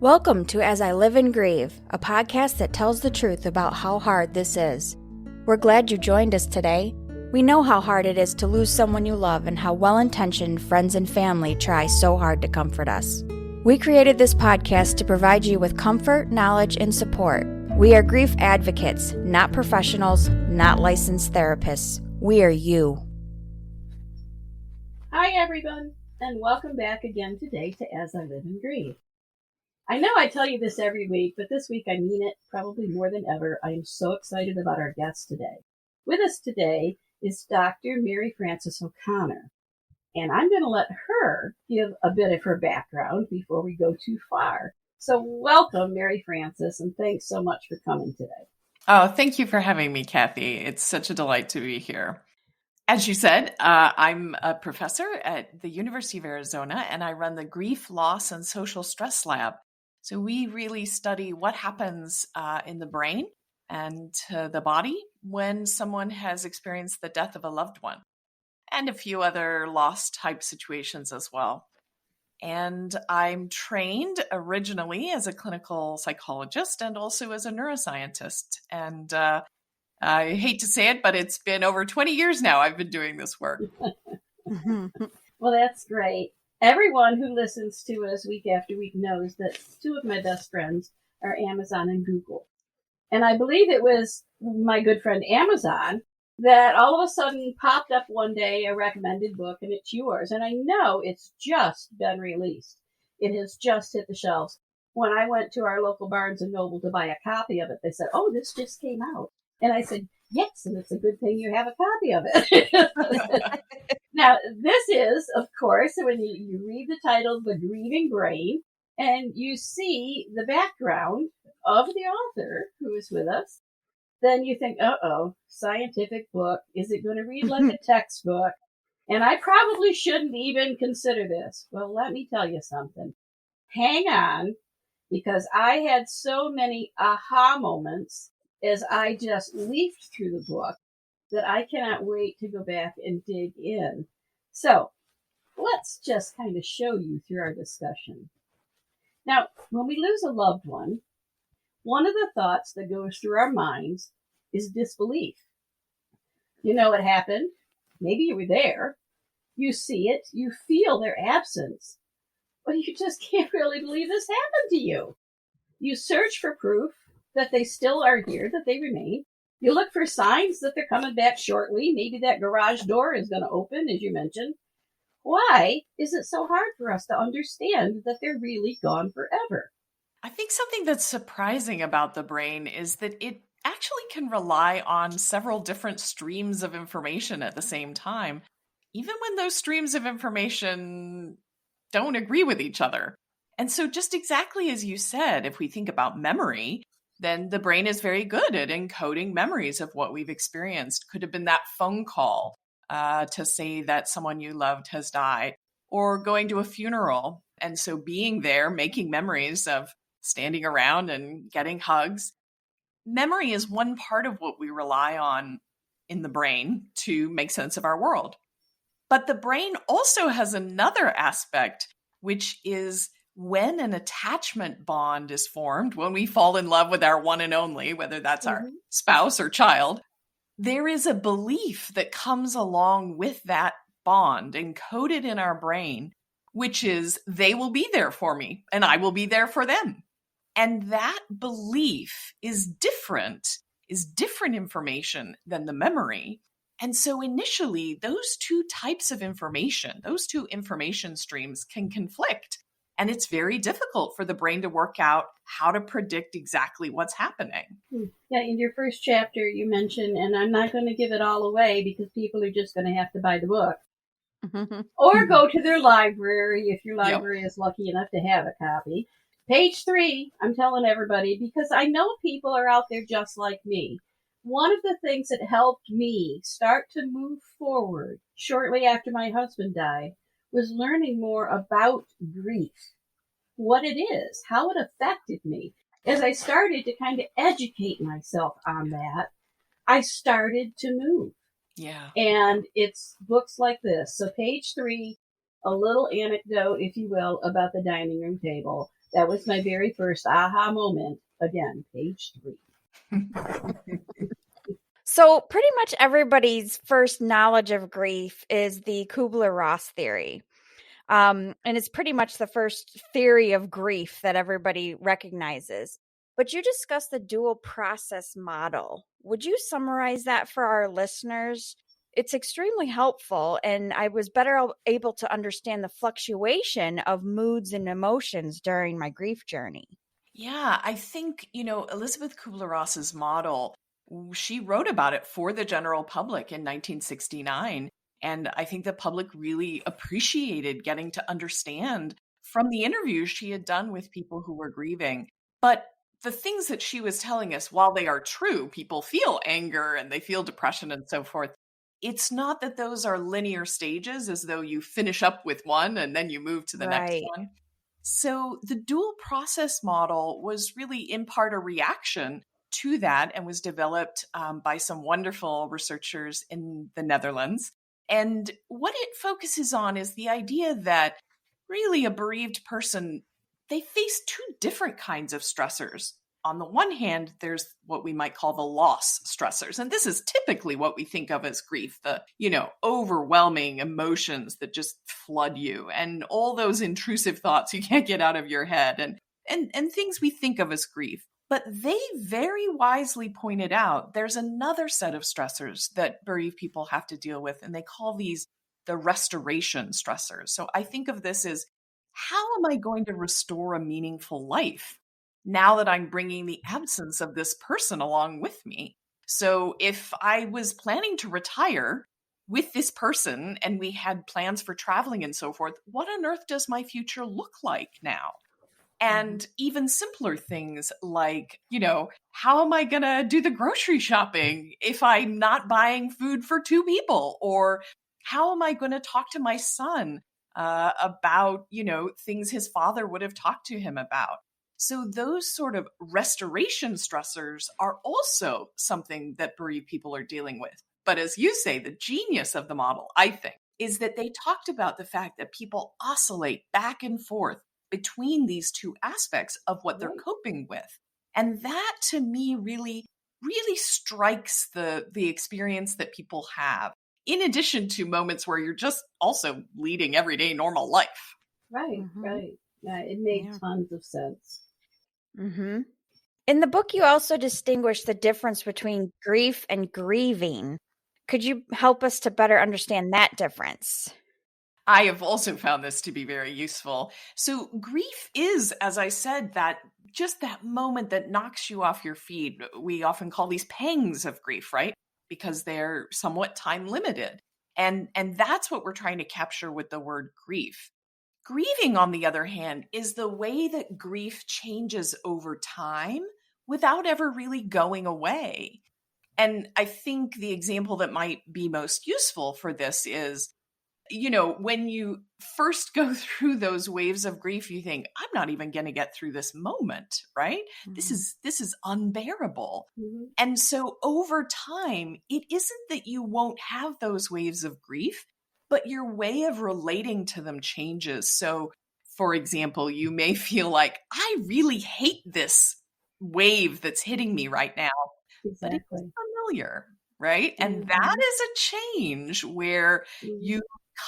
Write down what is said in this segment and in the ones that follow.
Welcome to As I Live and Grieve, a podcast that tells the truth about how hard this is. We're glad you joined us today. We know how hard it is to lose someone you love and how well-intentioned friends and family try so hard to comfort us. We created this podcast to provide you with comfort, knowledge, and support. We are grief advocates, not professionals, not licensed therapists. We are you. Hi everyone, and welcome back again today to As I Live and Grieve. I know I tell you this every week, but this week I mean it probably more than ever. I am so excited about our guest today. With us today is Dr. Mary Frances O'Connor, and I'm going to let her give a bit of her background before we go too far. So welcome, Mary Frances, and thanks so much for coming today. Oh, thank you for having me, Kathy. It's such a delight to be here. As you said, I'm a professor at the University of Arizona, and I run the Grief, Loss, and Social Stress Lab. So we really study what happens in the brain and the body when someone has experienced the death of a loved one, and a few other loss type situations as well. And I'm trained originally as a clinical psychologist and also as a neuroscientist. And I hate to say it, but it's been over 20 years now I've been doing this work. Well, that's great. Everyone who listens to us week after week knows that two of my best friends are Amazon and Google. And I believe it was my good friend Amazon that all of a sudden popped up one day a recommended book, and it's yours. And I know it's just been released. It has just hit the shelves. When I went to our local Barnes & Noble to buy a copy of it, they said, "Oh, this just came out." And I said, "Yes, and it's a good thing you have a copy of it." Now, this is, of course, when you read the title, The Grieving Brain, and you see the background of the author who is with us, then you think, uh-oh, scientific book. Is it going to read like a textbook? And I probably shouldn't even consider this. Well, let me tell you something. Hang on, because I had so many aha moments as I just leafed through the book that I cannot wait to go back and dig in. So let's just kind of show you through our discussion. Now, when we lose a loved one of the thoughts that goes through our minds is disbelief. You know what happened. Maybe you were there. You see it. You feel their absence. But you just can't really believe this happened to you. You search for proof that they still are here, that they remain. You look for signs that they're coming back shortly. Maybe that garage door is going to open, as you mentioned. Why is it so hard for us to understand that they're really gone forever? I think something that's surprising about the brain is that it actually can rely on several different streams of information at the same time, even when those streams of information don't agree with each other. And so just exactly as you said, if we think about memory, then the brain is very good at encoding memories of what we've experienced. Could have been that phone call to say that someone you loved has died, or going to a funeral. And so being there, making memories of standing around and getting hugs. Memory is one part of what we rely on in the brain to make sense of our world. But the brain also has another aspect, which is when an attachment bond is formed, when we fall in love with our one and only, whether that's our spouse or child, there is a belief that comes along with that bond encoded in our brain, which is they will be there for me and I will be there for them. And that belief is different information than the memory. And so initially, those two types of information, those two information streams can conflict. And it's very difficult for the brain to work out how to predict exactly what's happening. Yeah, in your first chapter, you mentioned, and I'm not going to give it all away because people are just going to have to buy the book. Or go to their library if your library is lucky enough to have a copy. Page 3, I'm telling everybody, because I know people are out there just like me. One of the things that helped me start to move forward shortly after my husband died was learning more about grief, what it is, how it affected me. As I started to kind of educate myself on that, I started to move. Yeah. And it's books like this. So page 3, a little anecdote, if you will, about the dining room table. That was my very first aha moment. Again, page 3. So, pretty much everybody's first knowledge of grief is the Kubler-Ross theory. And it's pretty much the first theory of grief that everybody recognizes. But you discussed the dual process model. Would you summarize that for our listeners? It's extremely helpful, and I was better able to understand the fluctuation of moods and emotions during my grief journey. Yeah, I think, Elizabeth Kubler-Ross's model, she wrote about it for the general public in 1969. And I think the public really appreciated getting to understand from the interviews she had done with people who were grieving. But the things that she was telling us, while they are true, people feel anger and they feel depression and so forth. It's not that those are linear stages as though you finish up with one and then you move to the next Right. one. So the dual process model was really in part a reaction to that and was developed by some wonderful researchers in the Netherlands. And what it focuses on is the idea that really a bereaved person, they face two different kinds of stressors. On the one hand, there's what we might call the loss stressors. And this is typically what we think of as grief, the, overwhelming emotions that just flood you and all those intrusive thoughts you can't get out of your head and things we think of as grief. But they very wisely pointed out there's another set of stressors that bereaved people have to deal with, and they call these the restoration stressors. So I think of this as, how am I going to restore a meaningful life now that I'm bringing the absence of this person along with me? So if I was planning to retire with this person and we had plans for traveling and so forth, what on earth does my future look like now? And even simpler things like, how am I going to do the grocery shopping if I'm not buying food for 2 people? Or how am I going to talk to my son about, things his father would have talked to him about? So those sort of restoration stressors are also something that bereaved people are dealing with. But as you say, the genius of the model, I think, is that they talked about the fact that people oscillate back and forth between these two aspects of what they're coping with. And that to me really, really strikes the experience that people have, in addition to moments where you're just also leading everyday normal life. Right. Yeah, it made tons of sense. Mm-hmm. In the book, you also distinguish the difference between grief and grieving. Could you help us to better understand that difference? I have also found this to be very useful. So grief is, as I said, that moment that knocks you off your feet. We often call these pangs of grief, right? Because they're somewhat time limited. And that's what we're trying to capture with the word grief. Grieving, on the other hand, is the way that grief changes over time without ever really going away. And I think the example that might be most useful for this is, when you first go through those waves of grief, you think, I'm not even going to get through this moment, right? Mm-hmm. This is unbearable. Mm-hmm. And so over time, it isn't that you won't have those waves of grief, but your way of relating to them changes. So, for example, you may feel like, I really hate this wave that's hitting me right now, but it's familiar, right? And that is a change where you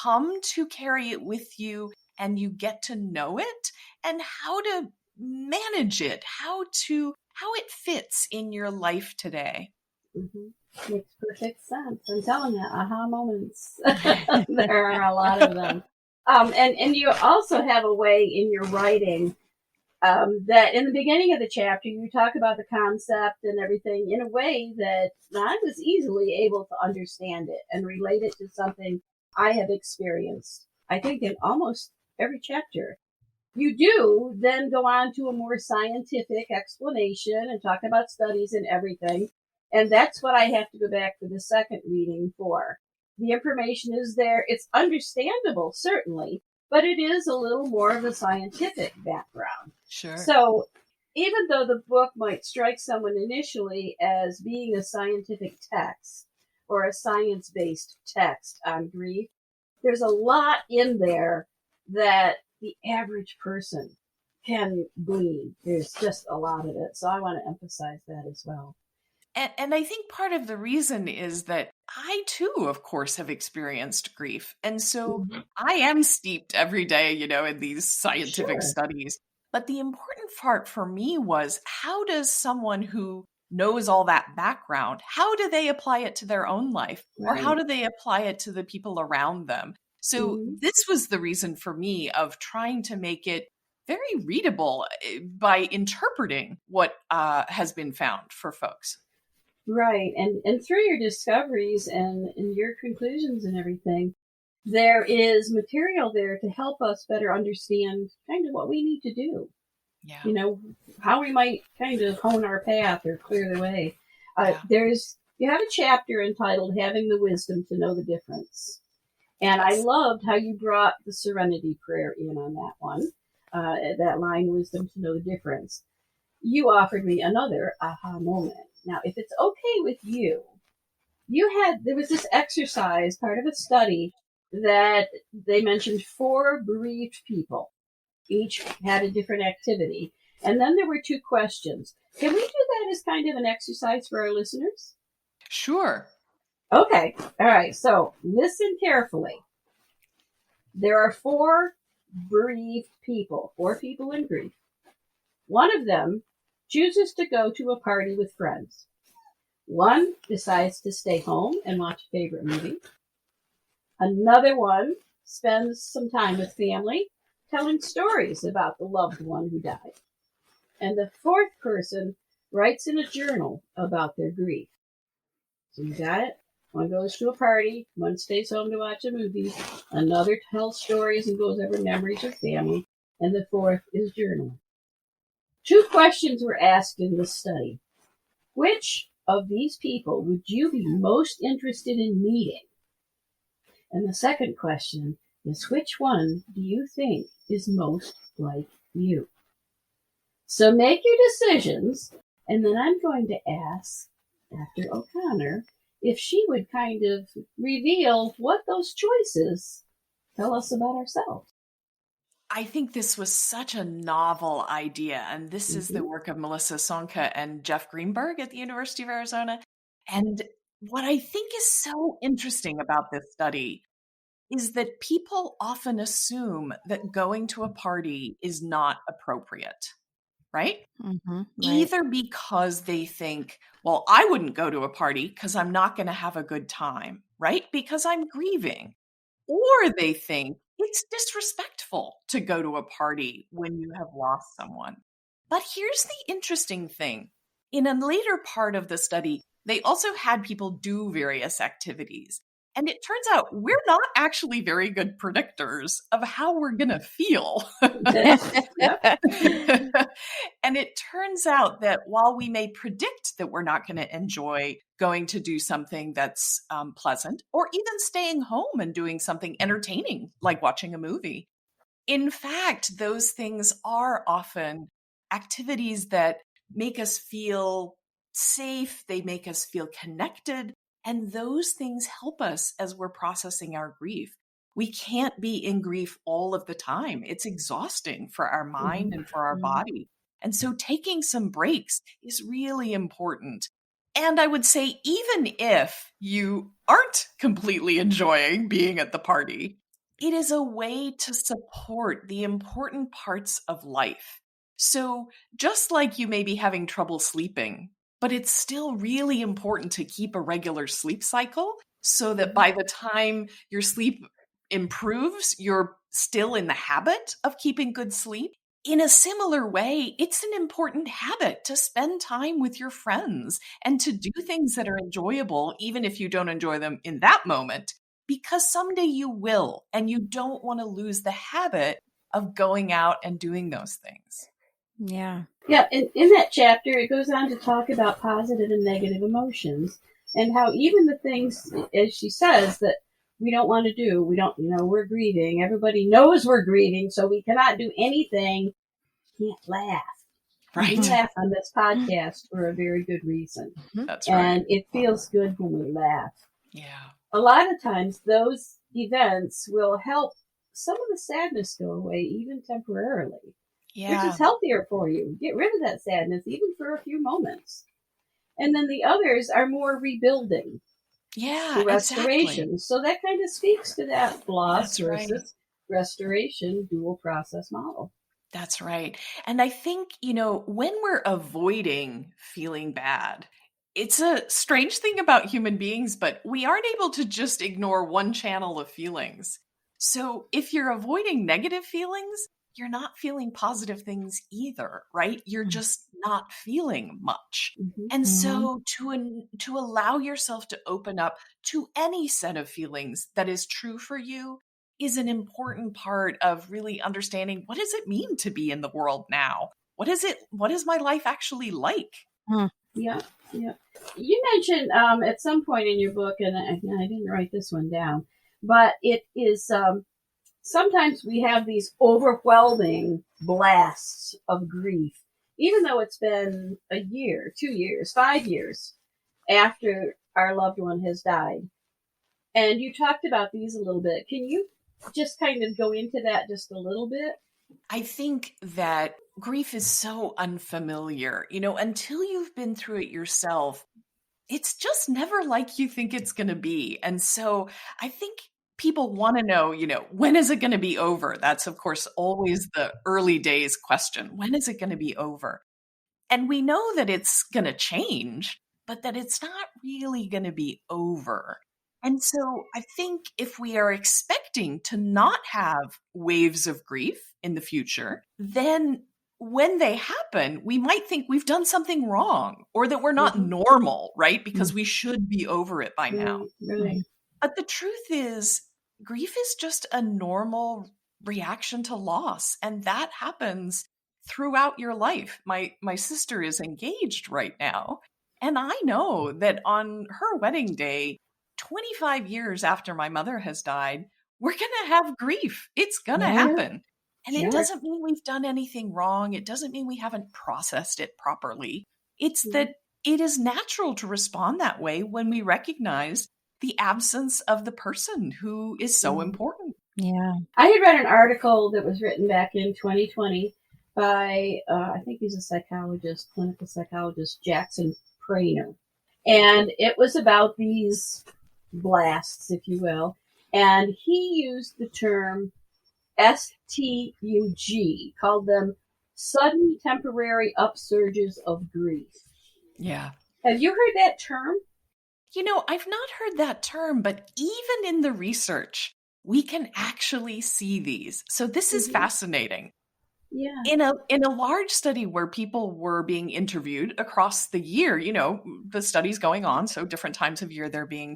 come to carry it with you and you get to know it and how to manage it, how it fits in your life today. Mm-hmm. Makes perfect sense. I'm telling you, aha moments. There are a lot of them. And you also have a way in your writing that in the beginning of the chapter, you talk about the concept and everything in a way that I was easily able to understand it and relate it to something I have experienced, I think, in almost every chapter. You do then go on to a more scientific explanation and talk about studies and everything. And that's what I have to go back for the second reading for. The information is there. It's understandable, certainly, but it is a little more of a scientific background. Sure. So even though the book might strike someone initially as being a scientific text, or a science-based text on grief, there's a lot in there that the average person can glean. There's just a lot of it. So I want to emphasize that as well. And I think part of the reason is that I too, of course, have experienced grief. And so I am steeped every day, in these scientific studies. But the important part for me was, how does someone who knows all that background, how do they apply it to their own life? Or how do they apply it to the people around them? So this was the reason for me of trying to make it very readable by interpreting what has been found for folks. Right. And through your discoveries and your conclusions and everything, there is material there to help us better understand kind of what we need to do. Yeah. How we might kind of hone our path or clear the way. You have a chapter entitled Having the Wisdom to Know the Difference. And I loved how you brought the Serenity Prayer in on that one, that line, wisdom to know the difference. You offered me another aha moment. Now, if it's okay with you, there was this exercise, part of a study, that they mentioned 4 bereaved people. Each had a different activity. And then there were 2 questions. Can we do that as kind of an exercise for our listeners? Sure. Okay. All right. So listen carefully. There are 4 bereaved people, 4 people in grief. One of them chooses to go to a party with friends. One decides to stay home and watch a favorite movie. Another one spends some time with family, telling stories about the loved one who died. And the 4th person writes in a journal about their grief. So you got it? One goes to a party, one stays home to watch a movie, another tells stories and goes over memories with family, and the 4th is journaling. 2 questions were asked in this study. Which of these people would you be most interested in meeting? And the second question is, which one do you think is most like you? So make your decisions, and then I'm going to ask Dr. O'Connor if she would kind of reveal what those choices tell us about ourselves. I think this was such a novel idea, and this is the work of Melissa Sonka and Jeff Greenberg at the University of Arizona. And what I think is so interesting about this study is that people often assume that going to a party is not appropriate, right? Right. Either because they think, well, I wouldn't go to a party because I'm not going to have a good time, right? Because I'm grieving. Or they think it's disrespectful to go to a party when you have lost someone. But here's the interesting thing. In a later part of the study, they also had people do various activities. And it turns out we're not actually very good predictors of how we're going to feel. And it turns out that while we may predict that we're not going to enjoy going to do something that's pleasant, or even staying home and doing something entertaining, like watching a movie, in fact, those things are often activities that make us feel safe, they make us feel connected, and those things help us as we're processing our grief. We can't be in grief all of the time. It's exhausting for our mind and for our body. And so taking some breaks is really important. And I would say, even if you aren't completely enjoying being at the party, it is a way to support the important parts of life. So just like you may be having trouble sleeping, but it's still really important to keep a regular sleep cycle so that by the time your sleep improves, you're still in the habit of keeping good sleep. In a similar way, it's an important habit to spend time with your friends and to do things that are enjoyable, even if you don't enjoy them in that moment, because someday you will, and you don't want to lose the habit of going out and doing those things. Yeah. Yeah, in that chapter, it goes on to talk about positive and negative emotions and how even the things, as she says, that we don't want to do, we're grieving. Everybody knows we're grieving, so we cannot do anything. Can't laugh. Right. We laugh on this podcast for a very good reason. That's right. And it feels good when we laugh. Yeah. A lot of times those events will help some of the sadness go away, even temporarily, Yeah. which is healthier for you. Get rid of that sadness, even for a few moments. And then the others are more rebuilding. Yeah, Restoration. exactly. So that kind of speaks to that loss That's right. versus restoration dual process model. That's right. And I think, when we're avoiding feeling bad, it's a strange thing about human beings, but we aren't able to just ignore one channel of feelings. So if you're avoiding negative feelings, you're not feeling positive things either, right? You're just not feeling much. Mm-hmm. And so to allow yourself to open up to any set of feelings that is true for you is an important part of really understanding, what does it mean to be in the world now? What is my life actually like? Yeah. You mentioned at some point in your book, and I didn't write this one down, but it is sometimes we have these overwhelming blasts of grief, even though it's been a year, 2 years, 5 years after our loved one has died. And you talked about these a little bit. Can you just kind of go into that just a little bit? I think that grief is so unfamiliar, until you've been through it yourself. It's just never like you think it's going to be. And so I think people want to know, when is it going to be over? That's, of course, always the early days question. When is it going to be over? And we know that it's going to change, but that it's not really going to be over. And so I think if we are expecting to not have waves of grief in the future, then when they happen, we might think we've done something wrong or that we're not normal, right? Because we should be over it by now. Right. But the truth is, grief is just a normal reaction to loss, and that happens throughout your life. My sister is engaged right now, and I know that on her wedding day, 25 years after my mother has died, we're going to have grief. It's going to happen. And it doesn't mean we've done anything wrong. It doesn't mean we haven't processed it properly. It's that it is natural to respond that way when we recognize the absence of the person who is so important. Yeah. I had read an article that was written back in 2020 by, I think he's a psychologist, clinical psychologist, Jackson Prainer. And it was about these blasts, if you will. And he used the term STUG, called them sudden temporary upsurges of grief. Yeah. Have you heard that term? I've not heard that term, but even in the research, we can actually see these. So this is fascinating. Yeah. In a large study where people were being interviewed across the year, the study's going on, so different times of year they're being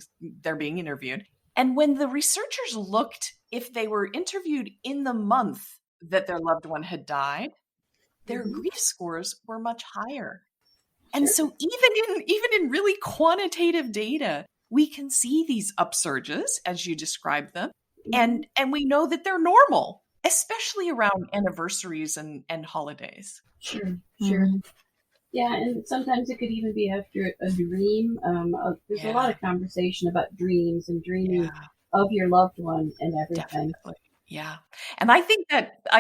interviewed. And when the researchers looked if they were interviewed in the month that their loved one had died, their grief scores were much higher. And so even in really quantitative data, we can see these upsurges as you described them. And we know that they're normal, especially around anniversaries and holidays. Sure. Yeah, and sometimes it could even be after a dream. There's a lot of conversation about dreams and dreaming of your loved one and everything. Definitely. Yeah. And I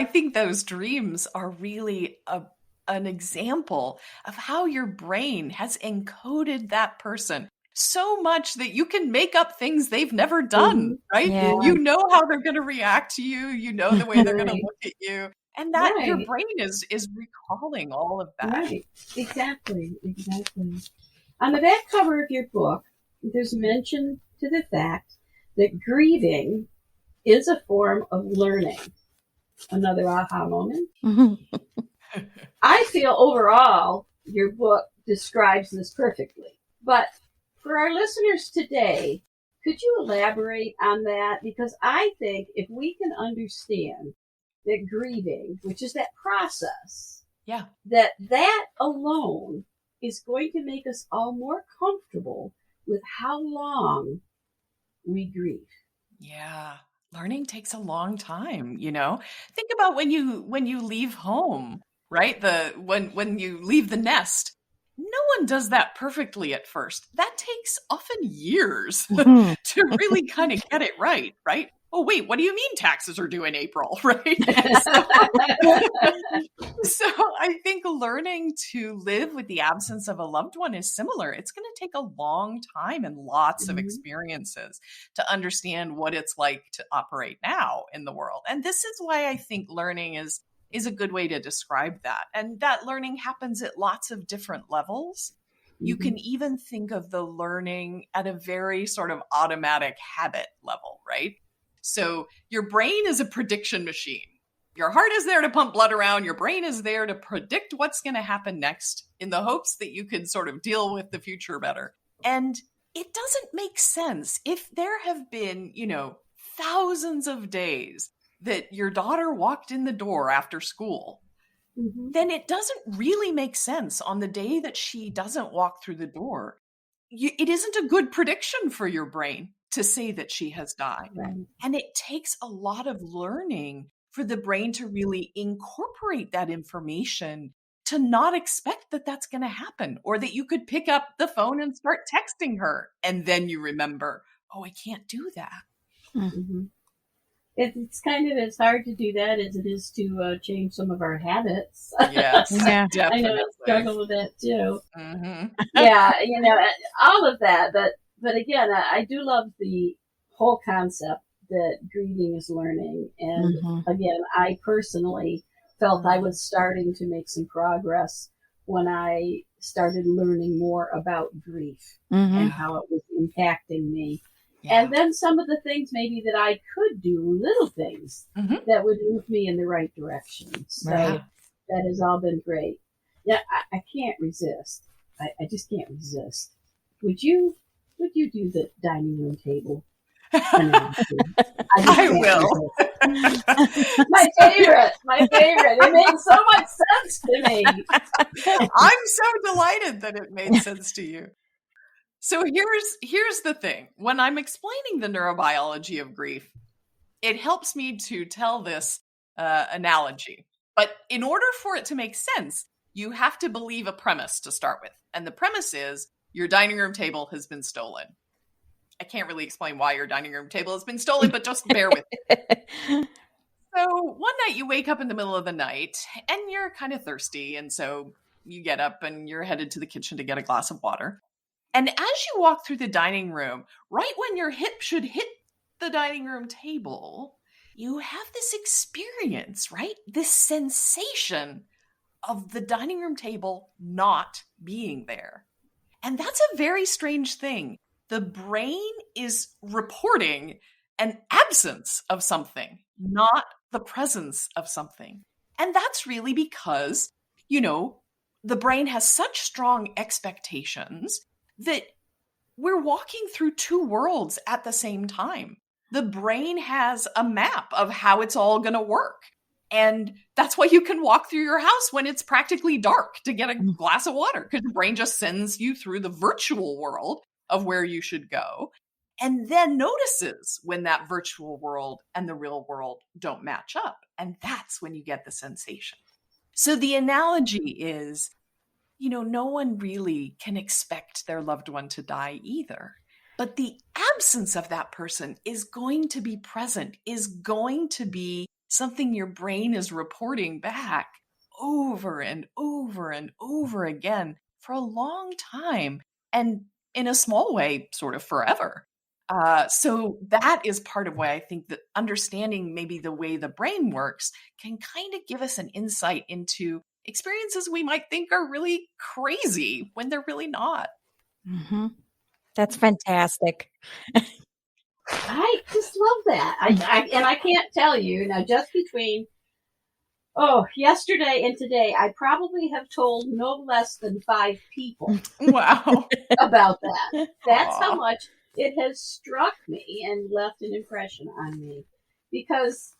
think those dreams are really an example of how your brain has encoded that person so much that you can make up things they've never done, right? Yeah. You know how they're going to react to you. You know the way they're going to look at you. And that your brain is recalling all of that. Right. Exactly. On the back cover of your book, there's mention to the fact that grieving is a form of learning. Another aha moment. I feel overall your book describes this perfectly. But for our listeners today, could you elaborate on that? Because I think if we can understand that grieving, which is that process, that alone is going to make us all more comfortable with how long we grieve. Yeah. Learning takes a long time, Think about when you leave home, right? When you leave the nest, no one does that perfectly at first. That takes often years Mhm. to really kind of get it right? Oh, wait, what do you mean taxes are due in April, right? So I think learning to live with the absence of a loved one is similar. It's going to take a long time and lots of experiences to understand what it's like to operate now in the world. And this is why I think learning is a good way to describe that. And that learning happens at lots of different levels. You can even think of the learning at a very sort of automatic habit level, right? So your brain is a prediction machine. Your heart is there to pump blood around. Your brain is there to predict what's going to happen next in the hopes that you can sort of deal with the future better. And it doesn't make sense if there have been, thousands of days that your daughter walked in the door after school, then it doesn't really make sense on the day that she doesn't walk through the door. It isn't a good prediction for your brain to say that she has died. Right. And it takes a lot of learning for the brain to really incorporate that information, to not expect that that's going to happen, or that you could pick up the phone and start texting her. And then you remember, oh, I can't do that. Mm-hmm. It's kind of as hard to do that as it is to change some of our habits. Yes, Yeah. definitely. I know I struggle with that too. Mm-hmm. Yeah, all of that. But again, I do love the whole concept that grieving is learning. And again, I personally felt I was starting to make some progress when I started learning more about grief and how it was impacting me. Yeah. And then some of the things maybe that I could do, little things that would move me in the right direction. So that has all been great. Yeah, I can't resist. I just can't resist. Would you do the dining room table? I will. My favorite. It made so much sense to me. I'm so delighted that it made sense to you. So here's the thing. When I'm explaining the neurobiology of grief, it helps me to tell this analogy. But in order for it to make sense, you have to believe a premise to start with. And the premise is your dining room table has been stolen. I can't really explain why your dining room table has been stolen, but just bear with it. So one night you wake up in the middle of the night and you're kind of thirsty. And so you get up and you're headed to the kitchen to get a glass of water. And as you walk through the dining room, right when your hip should hit the dining room table, you have this experience, right? This sensation of the dining room table not being there. And that's a very strange thing. The brain is reporting an absence of something, not the presence of something. And that's really because, the brain has such strong expectations that we're walking through two worlds at the same time. The brain has a map of how it's all going to work. And that's why you can walk through your house when it's practically dark to get a glass of water, because the brain just sends you through the virtual world of where you should go, and then notices when that virtual world and the real world don't match up. And that's when you get the sensation. So the analogy is, no one really can expect their loved one to die either. But the absence of that person is going to be present, is going to be something your brain is reporting back over and over and over again for a long time. And in a small way, sort of forever. So that is part of why I think that understanding maybe the way the brain works can kind of give us an insight into experiences we might think are really crazy when they're really not. Mm-hmm. That's fantastic. I just love that. I can't tell you now, just between yesterday and today, I probably have told no less than 5 people Wow. about that. That's how much it has struck me and left an impression on me, because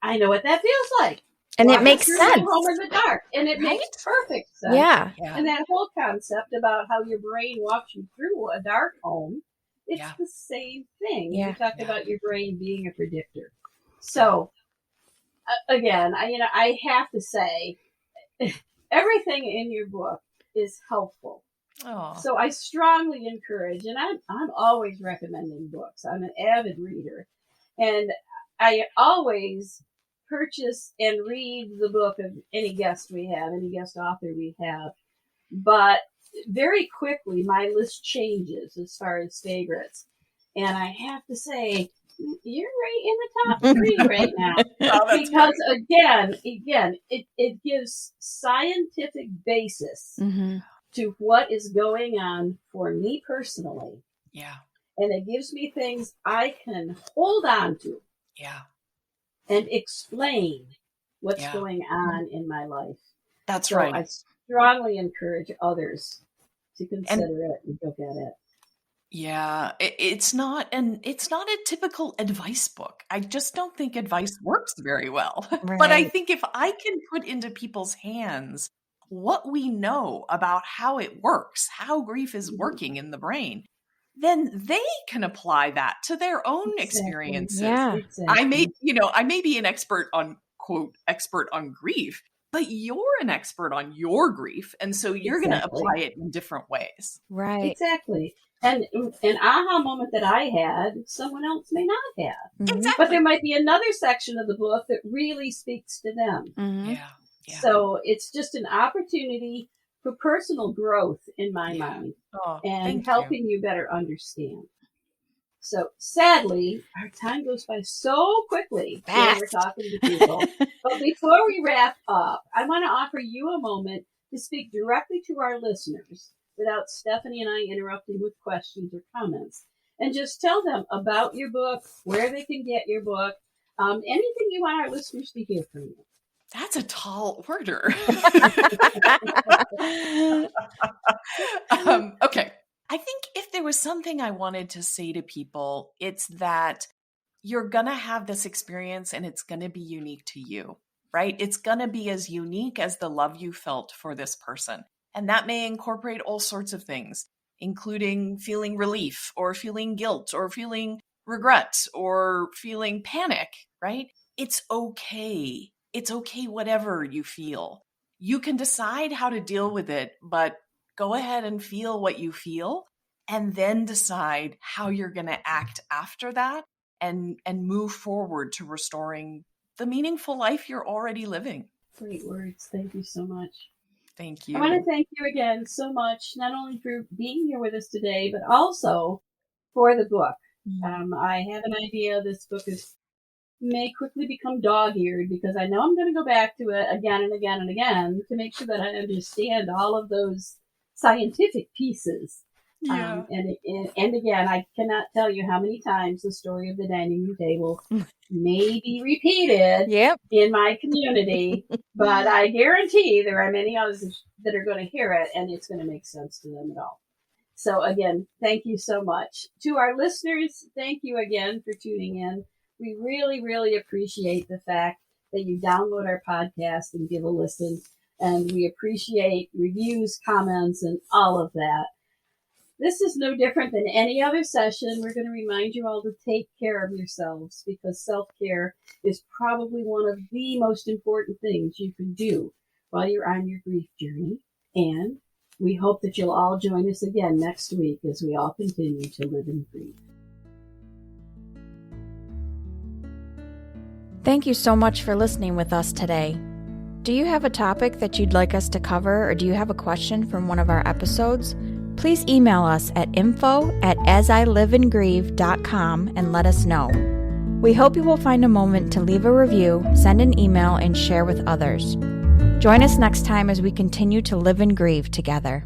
I know what that feels like. And it makes sense. Home in the dark, and it makes perfect sense. Yeah. And that whole concept about how your brain walks you through a dark home, it's the same thing. Yeah. You talk about your brain being a predictor. So, again, I have to say, everything in your book is helpful. Oh. So I strongly encourage, and I'm always recommending books. I'm an avid reader, and I always purchase and read the book of any guest we have, any guest author we have. But very quickly, my list changes as far as favorites. And I have to say, you're right in the top 3 right now. Because again, it gives scientific basis to what is going on for me personally. Yeah. And it gives me things I can hold on to. Yeah. And explain what's going on in my life. That's right. I strongly encourage others to consider it and look at it. Yeah, it's not a typical advice book. I just don't think advice works very well. Right. But I think if I can put into people's hands what we know about how it works, how grief is working in the brain, then they can apply that to their own experiences. Yeah. Exactly. I may be an expert on, quote, expert on grief, but you're an expert on your grief. And so you're going to apply it in different ways. Right. Exactly. And an aha moment that I had, someone else may not have. Exactly. But there might be another section of the book that really speaks to them. Yeah. So it's just an opportunity for personal growth in my mind and helping you better understand. So sadly, our time goes by so quickly when we're talking to people. But before we wrap up, I want to offer you a moment to speak directly to our listeners without Stephanie and I interrupting with questions or comments. And just tell them about your book, where they can get your book, anything you want our listeners to hear from you. That's a tall order. Okay. I think if there was something I wanted to say to people, it's that you're going to have this experience and it's going to be unique to you, right? It's going to be as unique as the love you felt for this person. And that may incorporate all sorts of things, including feeling relief or feeling guilt or feeling regret or feeling panic, right? It's okay. It's okay, whatever you feel. You can decide how to deal with it, but go ahead and feel what you feel and then decide how you're going to act after that and move forward to restoring the meaningful life you're already living. Great words. Thank you so much. Thank you. I want to thank you again so much, not only for being here with us today, but also for the book. I have an idea this book may quickly become dog-eared because I know I'm going to go back to it again and again and again to make sure that I understand all of those scientific pieces. Yeah. And again, I cannot tell you how many times the story of the dining room table may be repeated in my community, but I guarantee there are many others that are going to hear it and it's going to make sense to them at all. So again, thank you so much. To our listeners, thank you again for tuning in. We really, really appreciate the fact that you download our podcast and give a listen. And we appreciate reviews, comments, and all of that. This is no different than any other session. We're going to remind you all to take care of yourselves because self-care is probably one of the most important things you can do while you're on your grief journey. And we hope that you'll all join us again next week as we all continue to live in grief. Thank you so much for listening with us today. Do you have a topic that you'd like us to cover, or do you have a question from one of our episodes? Please email us at info@asiliveinGrieve.com and let us know. We hope you will find a moment to leave a review, send an email, and share with others. Join us next time as we continue to live and grieve together.